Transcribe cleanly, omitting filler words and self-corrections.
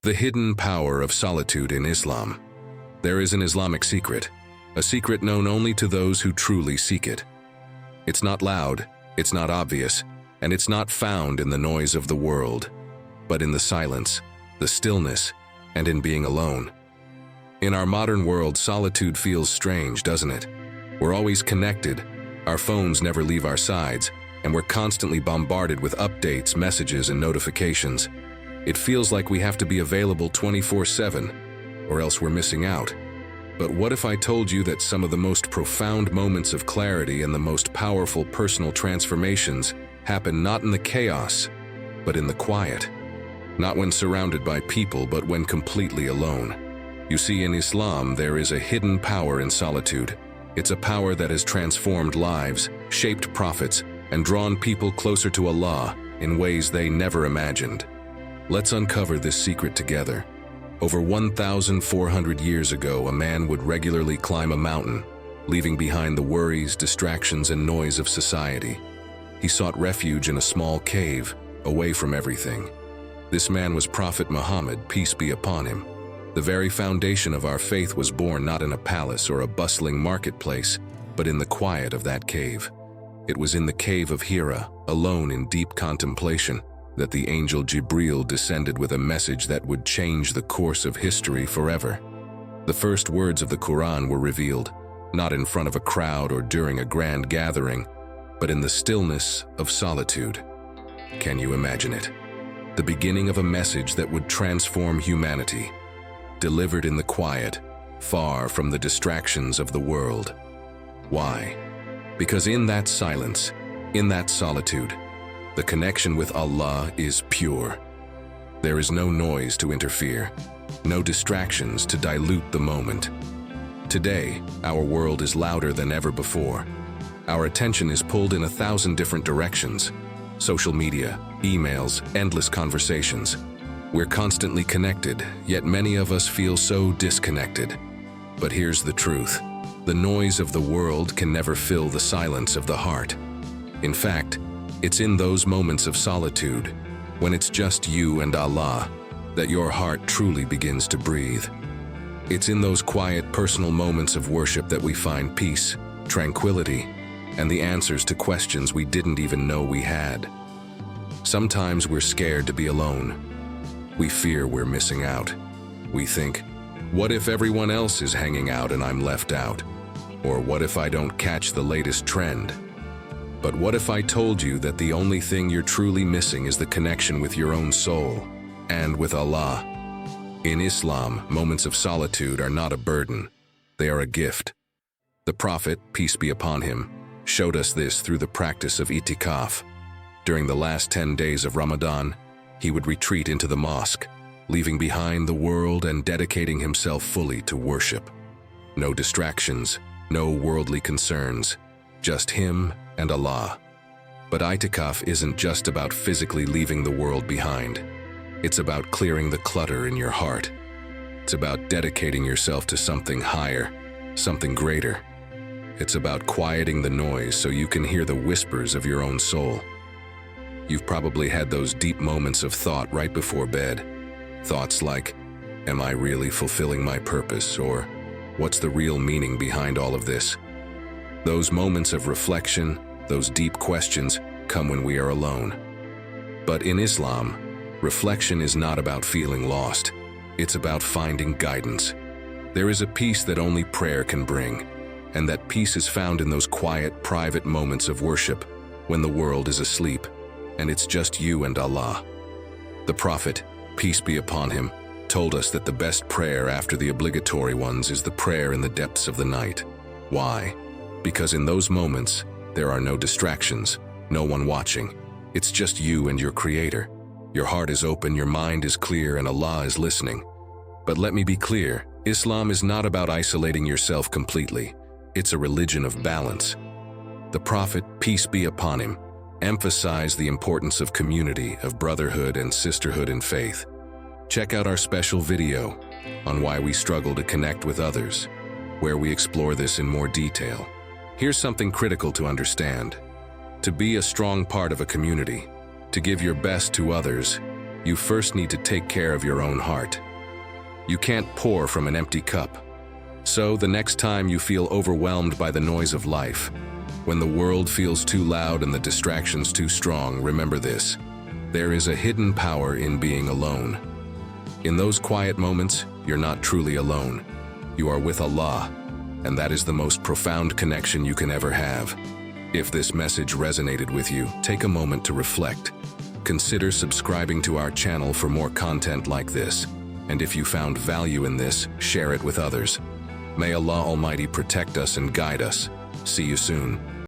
The hidden power of solitude in Islam. There is an Islamic secret, a secret known only to those who truly seek it. It's not loud, it's not obvious, and it's not found in the noise of the world, but in the silence, the stillness, and in being alone. In our modern world, solitude feels strange, doesn't it? We're always connected, our phones never leave our sides, and we're constantly bombarded with updates, messages, and notifications. It feels like we have to be available 24/7, or else we're missing out. But what if I told you that some of the most profound moments of clarity and the most powerful personal transformations happen not in the chaos, but in the quiet? Not when surrounded by people, but when completely alone. You see, in Islam, there is a hidden power in solitude. It's a power that has transformed lives, shaped prophets, and drawn people closer to Allah in ways they never imagined. Let's uncover this secret together. Over 1,400 years ago, a man would regularly climb a mountain, leaving behind the worries, distractions, and noise of society. He sought refuge in a small cave, away from everything. This man was Prophet Muhammad, peace be upon him. The very foundation of our faith was born not in a palace or a bustling marketplace, but in the quiet of that cave. It was in the cave of Hira, alone in deep contemplation, that the angel Jibril descended with a message that would change the course of history forever. The first words of the Quran were revealed, not in front of a crowd or during a grand gathering, but in the stillness of solitude. Can you imagine it? The beginning of a message that would transform humanity, delivered in the quiet, far from the distractions of the world. Why? Because in that silence, in that solitude, the connection with Allah is pure. There is no noise to interfere, no distractions to dilute the moment. Today, our world is louder than ever before. Our attention is pulled in 1,000 different directions. Social media, emails, endless conversations. We're constantly connected, yet many of us feel so disconnected. But here's the truth. The noise of the world can never fill the silence of the heart. In fact, it's in those moments of solitude, when it's just you and Allah, that your heart truly begins to breathe. It's in those quiet, personal moments of worship that we find peace, tranquility, and the answers to questions we didn't even know we had. Sometimes we're scared to be alone. We fear we're missing out. We think, what if everyone else is hanging out and I'm left out? Or what if I don't catch the latest trend? But what if I told you that the only thing you're truly missing is the connection with your own soul and with Allah? In Islam, moments of solitude are not a burden. They are a gift. The Prophet, peace be upon him, showed us this through the practice of Itikaf. During the last 10 days of Ramadan, he would retreat into the mosque, leaving behind the world and dedicating himself fully to worship. No distractions, no worldly concerns, just him and Allah. But Itikaf isn't just about physically leaving the world behind. It's about clearing the clutter in your heart. It's about dedicating yourself to something higher, something greater. It's about quieting the noise so you can hear the whispers of your own soul. You've probably had those deep moments of thought right before bed. Thoughts like, am I really fulfilling my purpose? Or, what's the real meaning behind all of this? Those moments of reflection, those deep questions, come when we are alone. But in Islam, reflection is not about feeling lost. It's about finding guidance. There is a peace that only prayer can bring, and that peace is found in those quiet, private moments of worship when the world is asleep, and it's just you and Allah. The Prophet, peace be upon him, told us that the best prayer after the obligatory ones is the prayer in the depths of the night. Why? Because in those moments, there are no distractions, no one watching. It's just you and your Creator. Your heart is open, your mind is clear, and Allah is listening. But let me be clear, Islam is not about isolating yourself completely. It's a religion of balance. The Prophet, peace be upon him, emphasized the importance of community, of brotherhood and sisterhood in faith. Check out our special video on why we struggle to connect with others, where we explore this in more detail. Here's something critical to understand. To be a strong part of a community, to give your best to others, you first need to take care of your own heart. You can't pour from an empty cup. So, the next time you feel overwhelmed by the noise of life, when the world feels too loud and the distractions too strong, remember this: there is a hidden power in being alone. In those quiet moments, you're not truly alone. You are with Allah, and that is the most profound connection you can ever have. If this message resonated with you, take a moment to reflect. Consider subscribing to our channel for more content like this. And if you found value in this, share it with others. May Allah Almighty protect us and guide us. See you soon.